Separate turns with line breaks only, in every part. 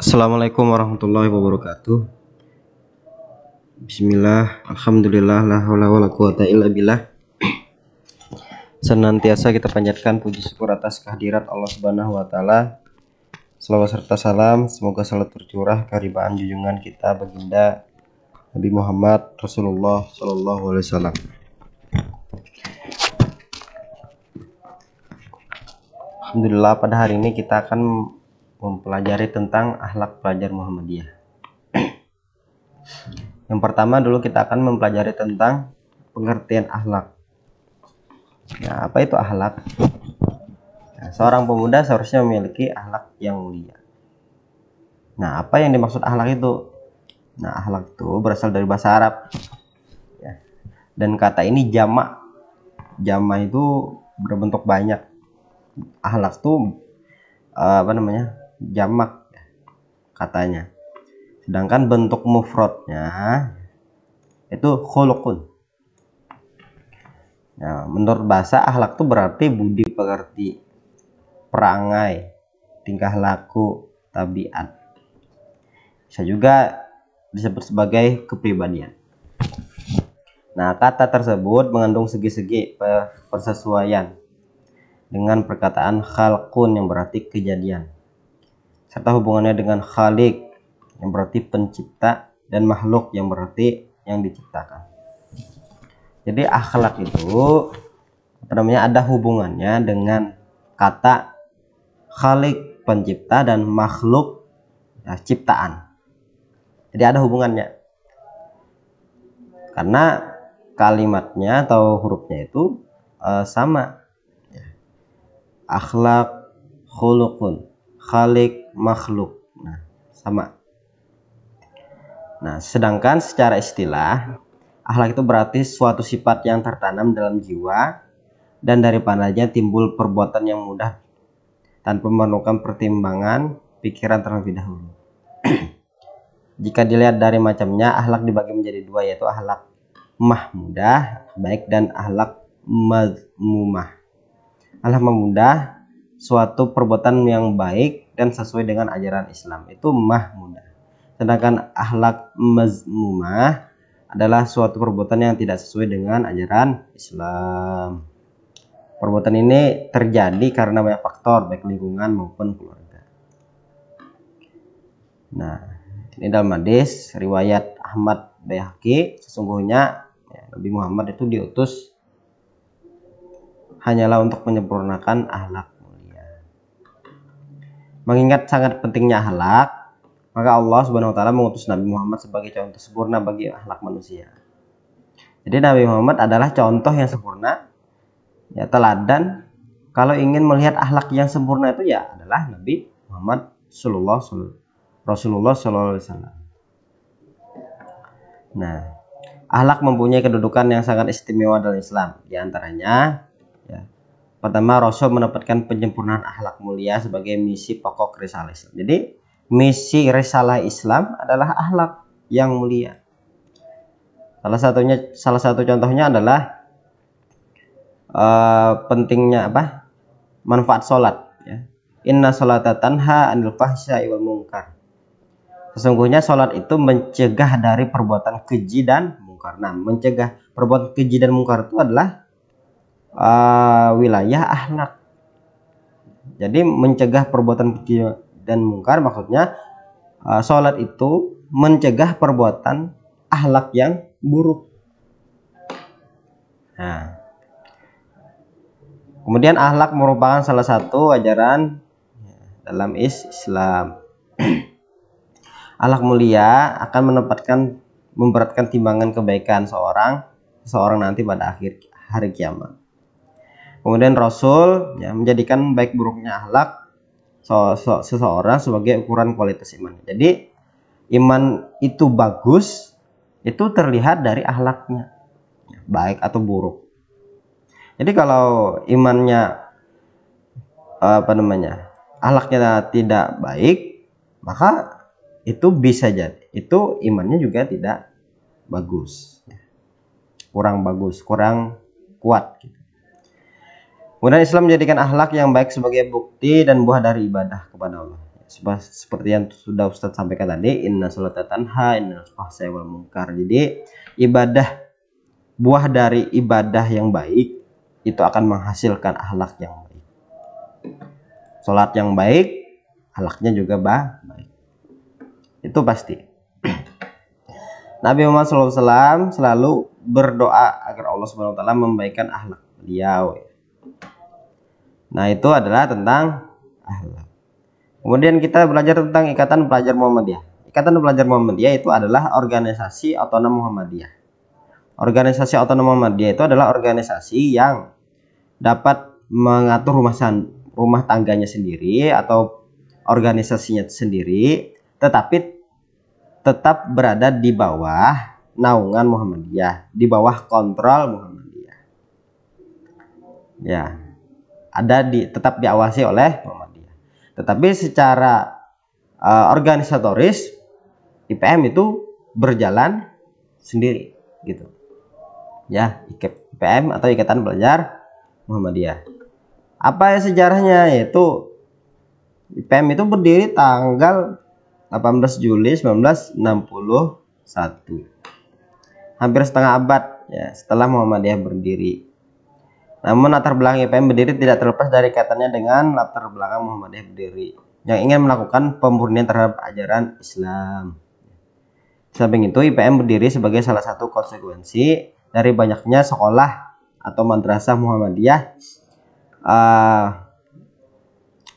Assalamualaikum warahmatullahi wabarakatuh. Bismillah, alhamdulillah, la haula wala quwata illa billah. Senantiasa kita panjatkan puji syukur atas kehadirat Allah Subhanahu wa taala. Selawat serta salam semoga selalu tercurah keharibaan junjungan kita baginda Nabi Muhammad Rasulullah sallallahu alaihi wasallam. Alhamdulillah, pada hari ini kita akan mempelajari tentang akhlak pelajar Muhammadiyah. Yang pertama dulu kita akan mempelajari tentang pengertian akhlak. Nah, apa itu akhlak? Nah, seorang pemuda seharusnya memiliki akhlak yang mulia. Nah, apa yang dimaksud akhlak itu? Nah, akhlak itu berasal dari bahasa Arab. Ya. Dan kata ini jamak. Jamak itu berbentuk banyak. Akhlak itu jamak katanya. Sedangkan bentuk mufradnya itu khuluqun. Nah, menurut bahasa akhlak itu berarti budi pekerti, perangai, tingkah laku, tabiat. Bisa juga disebut sebagai kepribadian. Nah, kata tersebut mengandung segi-segi persesuaian dengan perkataan khalqun yang berarti kejadian, serta hubungannya dengan khaliq yang berarti pencipta dan makhluk yang berarti yang diciptakan. Jadi akhlak itu ada hubungannya dengan kata khaliq pencipta dan makhluk ciptaan. Jadi ada hubungannya karena kalimatnya atau hurufnya itu sama. Akhlak, khuluqun, khaliq, makhluk. Nah, sama. Nah, sedangkan secara istilah, akhlak itu berarti suatu sifat yang tertanam dalam jiwa dan dari padanya timbul perbuatan yang mudah tanpa memerlukan pertimbangan pikiran terlebih dahulu. Jika dilihat dari macamnya, akhlak dibagi menjadi dua, yaitu akhlak mahmudah, baik, dan akhlak mazmumah. Akhlak mahmudah, suatu perbuatan yang baik dan sesuai dengan ajaran Islam, itu mahmudah. Sedangkan akhlak mazmumah adalah suatu perbuatan yang tidak sesuai dengan ajaran Islam. Perbuatan ini terjadi karena banyak faktor, baik lingkungan maupun keluarga. Nah, ini dalam hadis riwayat Ahmad Baihaqi, sesungguhnya Nabi Muhammad itu diutus hanyalah untuk menyempurnakan akhlak mulia. Mengingat sangat pentingnya akhlak, maka Allah Subhanahu wa taala mengutus Nabi Muhammad sebagai contoh sempurna bagi akhlak manusia. Jadi Nabi Muhammad adalah contoh yang sempurna, ya, teladan. Kalau ingin melihat akhlak yang sempurna itu ya adalah Nabi Muhammad Rasulullah sallallahu alaihi wasallam. Nah, akhlak mempunyai kedudukan yang sangat istimewa dalam Islam. Di antaranya, pertama, Rasul mendapatkan penyempurnaan akhlak mulia sebagai misi pokok risalah Islam. Jadi misi risalah Islam adalah akhlak yang mulia. Salah satu contohnya adalah pentingnya manfaat sholat. Ya. Inna sholata tanha anil fahsya'i wal munkar. Sesungguhnya sholat itu mencegah dari perbuatan keji dan mungkar. Nah, mencegah perbuatan keji dan mungkar itu adalah wilayah akhlak. Jadi mencegah perbuatan keji dan mungkar maksudnya sholat itu mencegah perbuatan akhlak yang buruk. Nah, kemudian akhlak merupakan salah satu ajaran dalam Islam. Akhlak mulia akan memberatkan timbangan kebaikan seorang nanti pada akhir hari kiamat. Kemudian Rasul menjadikan baik buruknya akhlak seseorang sebagai ukuran kualitas iman. Jadi iman itu bagus itu terlihat dari akhlaknya, baik atau buruk. Jadi kalau imannya akhlaknya tidak baik, maka itu bisa jadi itu imannya juga tidak bagus, kurang bagus, kurang kuat gitu. Kemudian Islam menjadikan akhlak yang baik sebagai bukti dan buah dari ibadah kepada Allah. seperti yang sudah Ustadz sampaikan tadi, inna sholata tanha inna fahsya wal munkar. Jadi buah dari ibadah yang baik itu akan menghasilkan akhlak yang baik. Sholat yang baik, akhlaknya juga baik. Itu pasti. Nabi Muhammad SAW selalu berdoa agar Allah Subhanahu wa taala membaikkan akhlak beliau. Nah, itu adalah tentang akhlak. Kemudian kita belajar tentang Ikatan Pelajar Muhammadiyah. Ikatan Pelajar Muhammadiyah itu adalah organisasi otonom Muhammadiyah. Organisasi otonom Muhammadiyah itu adalah organisasi yang dapat mengatur rumah tangganya sendiri atau organisasinya sendiri, tetapi tetap berada di bawah naungan Muhammadiyah, di bawah kontrol Muhammadiyah. Ya, tetap diawasi oleh Muhammadiyah. Tetapi secara organisatoris IPM itu berjalan sendiri gitu. Ya, IPM atau Ikatan Pelajar Muhammadiyah. Apa sejarahnya? Yaitu IPM itu berdiri tanggal 18 Juli 1961. Hampir setengah abad ya setelah Muhammadiyah berdiri. Namun latar belakang IPM berdiri tidak terlepas dari kaitannya dengan latar belakang Muhammadiyah berdiri yang ingin melakukan pemurnian terhadap ajaran Islam. Samping itu, IPM berdiri sebagai salah satu konsekuensi dari banyaknya sekolah atau madrasah Muhammadiyah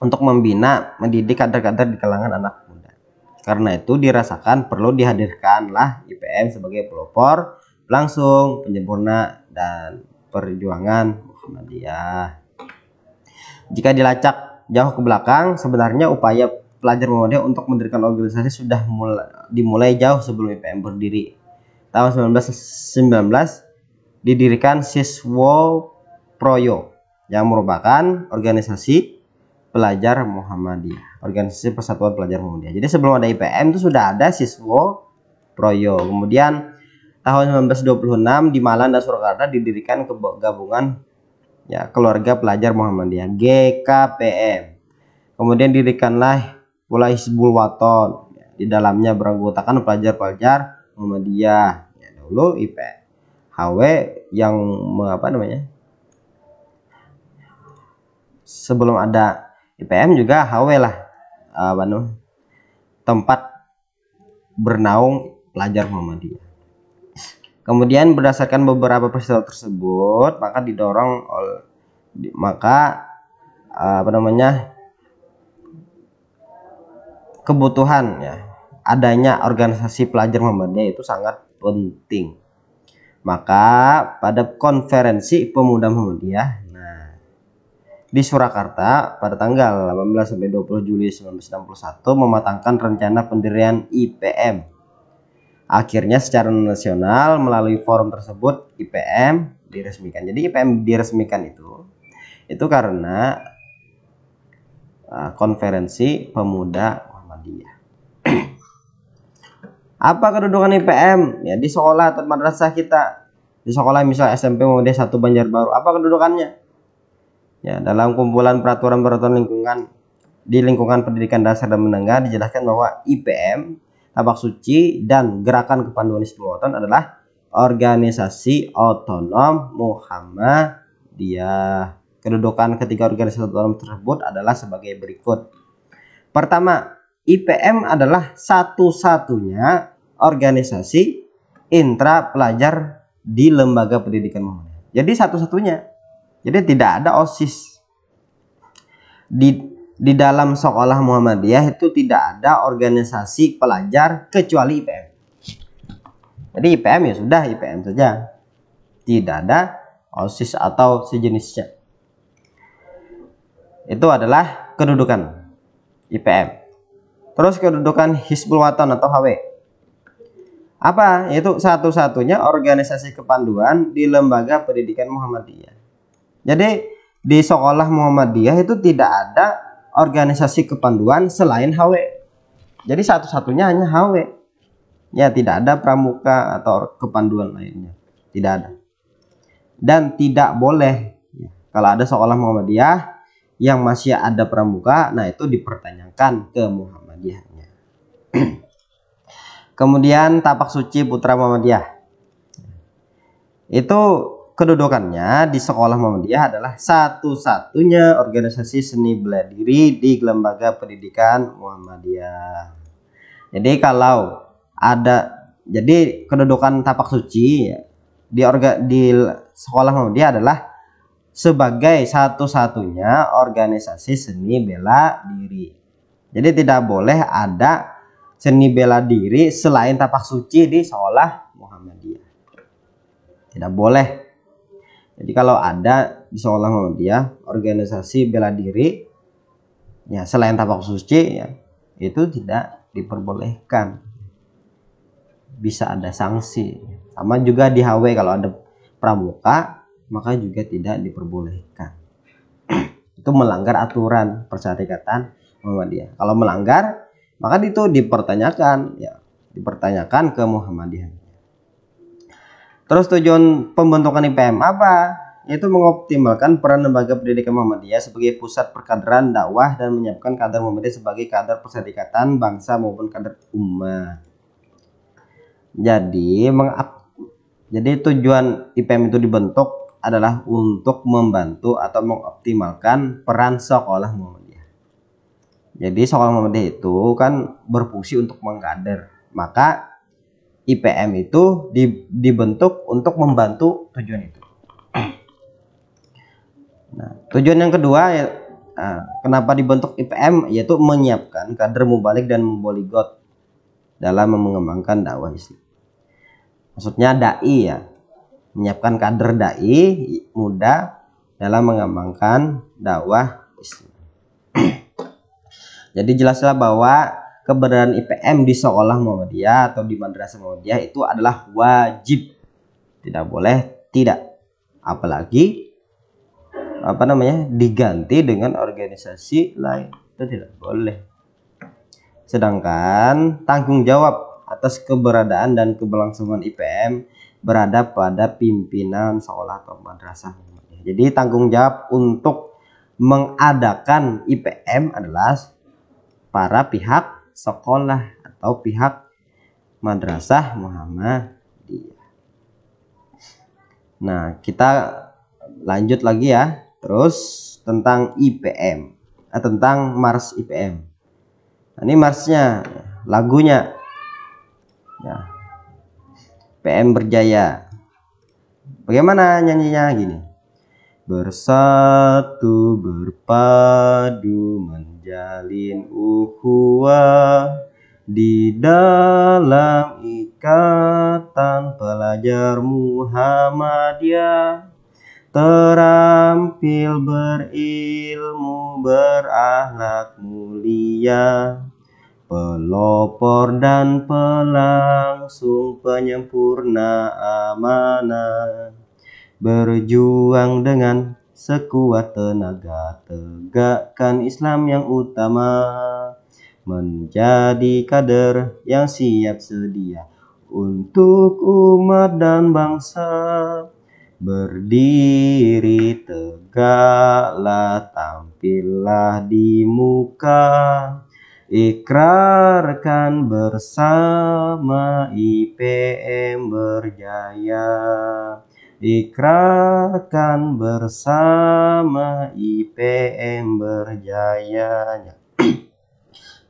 untuk mendidik kader-kader di kalangan anak muda. Karena itu dirasakan perlu dihadirkanlah IPM sebagai pelopor langsung penyempurna dan perjuangan Muhammadiyah. Jika dilacak jauh ke belakang, sebenarnya upaya pelajar Muhammadiyah untuk mendirikan organisasi sudah dimulai jauh sebelum IPM berdiri. Tahun 1919 didirikan Siswo Proyo yang merupakan organisasi pelajar Muhammadiyah, organisasi Persatuan Pelajar Muhammadiyah. Jadi sebelum ada IPM itu sudah ada Siswo Proyo. Kemudian tahun 1926 di Malang dan Surakarta didirikan gabungan ya keluarga pelajar Muhammadiyah GKPM. Kemudian didirikanlah pula Hizbul Waton. Di dalamnya beranggotakan pelajar-pelajar Muhammadiyah. Ya, dahulu HW yang sebelum ada IPM juga HW lah tempat bernaung pelajar Muhammadiyah. Kemudian berdasarkan beberapa peristiwa tersebut, kebutuhan ya adanya organisasi pelajar Muhammadiyah itu sangat penting. Maka pada konferensi pemuda Muhammadiyah di Surakarta pada tanggal 18 sampai 20 Juli 1961 mematangkan rencana pendirian IPM. Akhirnya secara nasional melalui forum tersebut IPM diresmikan. Jadi IPM diresmikan itu karena konferensi pemuda Muhammadiyah. Apa kedudukan IPM? Ya di sekolah atau madrasah kita. Di sekolah misal SMP Muhammadiyah 1 Banjarbaru, apa kedudukannya? Ya, dalam kumpulan peraturan-peraturan di lingkungan pendidikan dasar dan menengah dijelaskan bahwa IPM, Tabak Suci, dan Gerakan Kepanduan Hizbul Waton adalah organisasi otonom Muhammadiyah. Kedudukan ketiga organisasi otonom tersebut adalah sebagai berikut. Pertama, IPM adalah satu-satunya organisasi intra pelajar di lembaga pendidikan Muhammadiyah. Jadi satu-satunya. Jadi tidak ada OSIS. Di dalam sekolah Muhammadiyah itu tidak ada organisasi pelajar kecuali IPM. Jadi IPM ya sudah IPM saja. Tidak ada OSIS atau sejenisnya. Itu adalah kedudukan IPM. Terus kedudukan Hizbul Waton atau HW. Apa? Itu satu-satunya organisasi kepanduan di lembaga pendidikan Muhammadiyah. Jadi di sekolah Muhammadiyah itu tidak ada organisasi kepanduan selain HW. Jadi satu-satunya hanya HW. Ya, tidak ada pramuka atau kepanduan lainnya. Tidak ada. Dan tidak boleh kalau ada sekolah Muhammadiyah yang masih ada pramuka, nah itu dipertanyakan ke Muhammadiyahnya. Kemudian Tapak Suci Putra Muhammadiyah, itu kedudukannya di sekolah Muhammadiyah adalah satu-satunya organisasi seni bela diri di lembaga pendidikan Muhammadiyah. Jadi kalau ada, jadi kedudukan Tapak Suci di sekolah Muhammadiyah adalah sebagai satu-satunya organisasi seni bela diri. Jadi tidak boleh ada seni bela diri selain Tapak Suci di sekolah Muhammadiyah. Tidak boleh. Jadi kalau ada di sekolah Muhammadiyah organisasi bela diri ya selain Tapak Suci ya, itu tidak diperbolehkan. Bisa ada sanksi. Sama juga di HW kalau ada pramuka maka juga tidak diperbolehkan. Itu melanggar aturan Persyarikatan Muhammadiyah. Kalau melanggar, maka itu dipertanyakan, ya, dipertanyakan ke Muhammadiyah. Terus tujuan pembentukan IPM apa? Yaitu mengoptimalkan peran lembaga pendidikan Muhammadiyah sebagai pusat perkaderan dakwah dan menyiapkan kader Muhammadiyah sebagai kader perserikatan bangsa maupun kader umat. Jadi tujuan IPM itu dibentuk adalah untuk membantu atau mengoptimalkan peran sekolah Muhammadiyah. Jadi sekolah Muhammadiyah itu kan berfungsi untuk mengkader, maka IPM itu dibentuk untuk membantu tujuan itu. Nah, tujuan yang kedua ya, kenapa dibentuk IPM, yaitu menyiapkan kader mubalik dan mubaligot dalam mengembangkan dakwah Islam. Maksudnya dai ya, menyiapkan kader dai muda dalam mengembangkan dakwah Islam. Jadi jelaslah bahwa keberadaan IPM di sekolah Muhammadiyah atau di madrasah Muhammadiyah itu adalah wajib, tidak boleh tidak, apalagi diganti dengan organisasi lain, itu tidak boleh. Sedangkan tanggung jawab atas keberadaan dan keberlangsungan IPM berada pada pimpinan sekolah atau madrasah. Jadi tanggung jawab untuk mengadakan IPM adalah para pihak sekolah atau pihak madrasah Muhammadiyah. Nah, kita lanjut lagi ya. Terus tentang IPM, tentang Mars IPM. Nah, ini marsnya, lagunya. Ya. PM Berjaya. Bagaimana nyanyinya gini? Bersatu berpadu menjalin ukhuwah di dalam ikatan pelajar Muhammadiyah, terampil berilmu berakhlak mulia, pelopor dan pelangsung penyempurna amanah, berjuang dengan sekuat tenaga tegakkan Islam yang utama, menjadi kader yang siap sedia untuk umat dan bangsa, berdiri tegaklah tampillah di muka, ikrarkan bersama IPM berjaya, ikrarkan bersama IPM berjaya.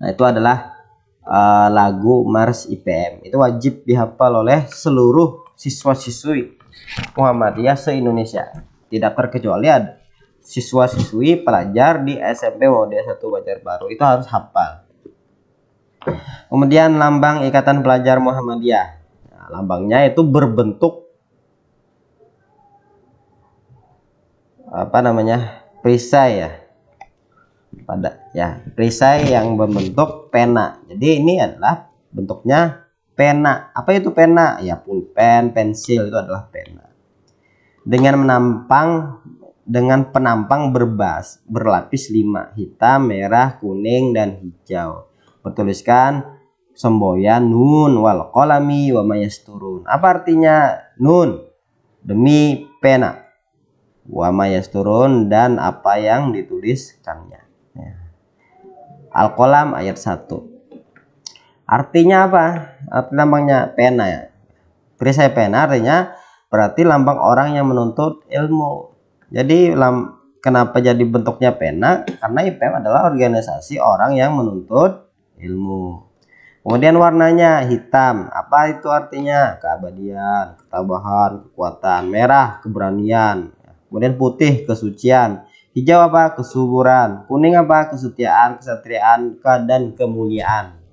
Nah, itu adalah lagu Mars IPM. Itu wajib dihafal oleh seluruh siswa-siswi Muhammadiyah se-Indonesia. Tidak terkecuali ada siswa-siswi pelajar di SMP Muhammadiyah 1 Banjarbaru, itu harus hafal. Kemudian lambang Ikatan Pelajar Muhammadiyah. Nah, lambangnya itu berbentuk perisai ya. Perisai yang berbentuk pena. Jadi ini adalah bentuknya pena. Apa itu pena? Ya, pulpen, pensil, itu adalah pena. Dengan penampang berlapis 5, hitam, merah, kuning, dan hijau. Bertuliskan semboyan nun wal qalami wa mayasturun. Apa artinya nun? Demi pena. wa ma yasturun, dan apa yang dituliskannya. Ya. Al-Qalam ayat 1. Artinya apa? Arti lambangnya pena ya. Perisai pena artinya berarti lambang orang yang menuntut ilmu. Jadi kenapa jadi bentuknya pena? Karena IPM adalah organisasi orang yang menuntut ilmu. Kemudian warnanya hitam. Apa itu artinya? Keabadian, ketabahan, kekuatan. Merah, keberanian. Kemudian putih, kesucian. Hijau apa? Kesuburan. Kuning apa? Kesetiaan, kesatriaan, dan kemuliaan.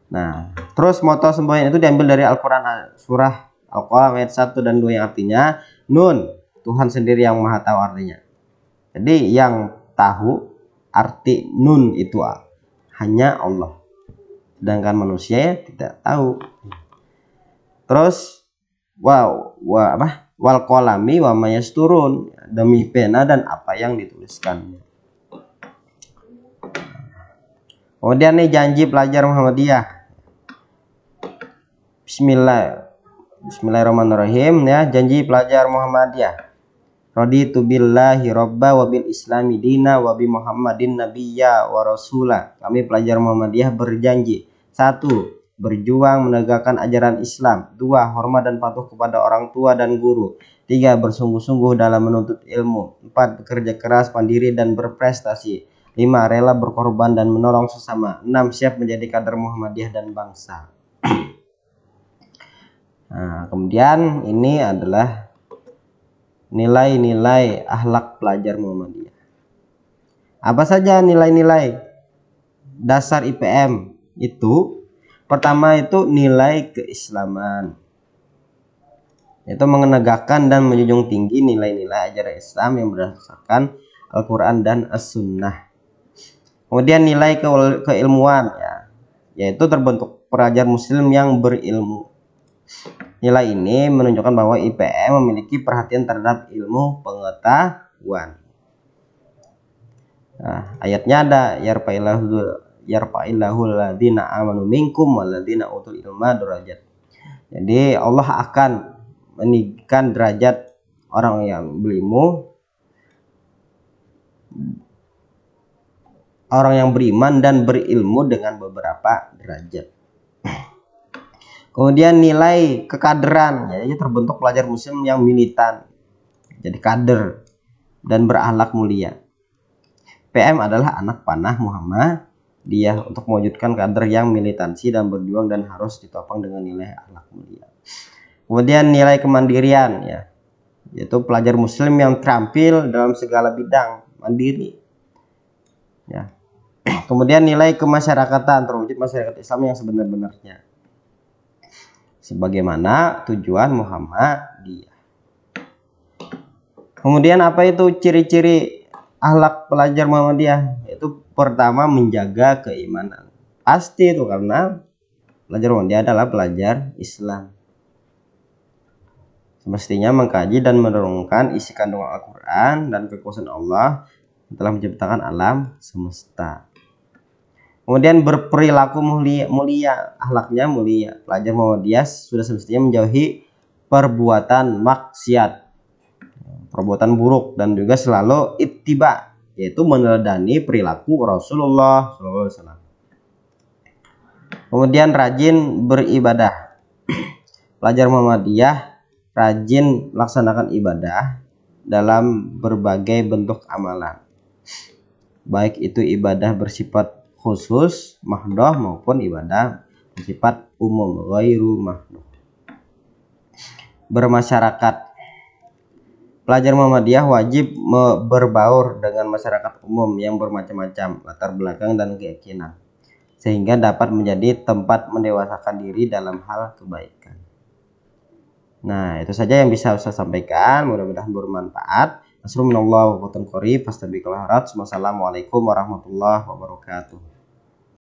Nah, terus moto semboyan itu diambil dari Al-Quran surah Al-Qalam ayat 1 dan 2 yang artinya Nun, Tuhan sendiri yang maha tahu artinya. Jadi yang tahu arti Nun itu hanya Allah, sedangkan manusia tidak tahu. Terus wal qalami wa ma yasturun, demi pena dan apa yang dituliskan. Kemudian nih janji pelajar Muhammadiyah. Bismillahirrahmanirrahim ya, janji pelajar Muhammadiyah. Raditu billahi robba wa bil islami dina wa bi Muhammadin nabiyya wa rasula. Kami pelajar Muhammadiyah berjanji: 1. Berjuang menegakkan ajaran Islam. 2. Hormat dan patuh kepada orang tua dan guru. 3. Bersungguh-sungguh dalam menuntut ilmu. 4. Bekerja keras, mandiri dan berprestasi. 5. Rela berkorban dan menolong sesama. 6. Siap menjadi kader Muhammadiyah dan bangsa. Nah, kemudian ini adalah nilai-nilai akhlak pelajar Muhammadiyah. Apa saja nilai-nilai dasar IPM itu? Pertama itu nilai keislaman, yaitu menegakkan dan menjunjung tinggi nilai-nilai ajaran Islam yang berdasarkan Al-Quran dan As-Sunnah. Kemudian nilai keilmuan ya, yaitu terbentuk pelajar muslim yang berilmu. Nilai ini menunjukkan bahwa IPM memiliki perhatian terhadap ilmu pengetahuan. Nah, ayatnya ada yarfa'illahul ladzina amanu minkum walladzina utul ilma darajat. Jadi Allah akan meninggikan derajat orang yang berilmu, orang yang beriman dan berilmu dengan beberapa derajat. Kemudian nilai kekaderan, yaitu terbentuk pelajar muslim yang militan, jadi kader dan berakhlak mulia. PM adalah anak panah Muhammadiyah untuk mewujudkan kader yang militansi dan berjuang dan harus ditopang dengan nilai akhlak mulia. Kemudian nilai kemandirian ya, yaitu pelajar muslim yang terampil dalam segala bidang, mandiri. Ya. Kemudian nilai kemasyarakatan, terwujud masyarakat Islam yang sebenar-benarnya, sebagaimana tujuan Muhammadiyah. Kemudian apa itu ciri-ciri akhlak pelajar Muhammadiyah? Itu pertama menjaga keimanan. Pasti itu karena pelajar Muhammadiyah adalah pelajar Islam. Semestinya mengkaji dan merenungkan isi kandungan Al-Quran dan kekuasaan Allah yang telah menciptakan alam semesta. Kemudian berperilaku mulia, akhlaknya mulia. Pelajar Muhammadiyah sudah semestinya menjauhi perbuatan maksiat, perbuatan buruk, dan juga selalu ittiba, yaitu meneladani perilaku Rasulullah SAW. Kemudian rajin beribadah. Pelajar Muhammadiyah rajin melaksanakan ibadah dalam berbagai bentuk amalan, baik itu ibadah bersifat khusus mahdoh maupun ibadah bersifat umum ghairu mahdoh. Bermasyarakat. Pelajar Muhammadiyah wajib berbaur dengan masyarakat umum yang bermacam-macam latar belakang dan keyakinan, sehingga dapat menjadi tempat mendewasakan diri dalam hal kebaikan. Nah, itu saja yang bisa saya sampaikan, mudah-mudahan bermanfaat. Assalamualaikum warahmatullahi wabarakatuh.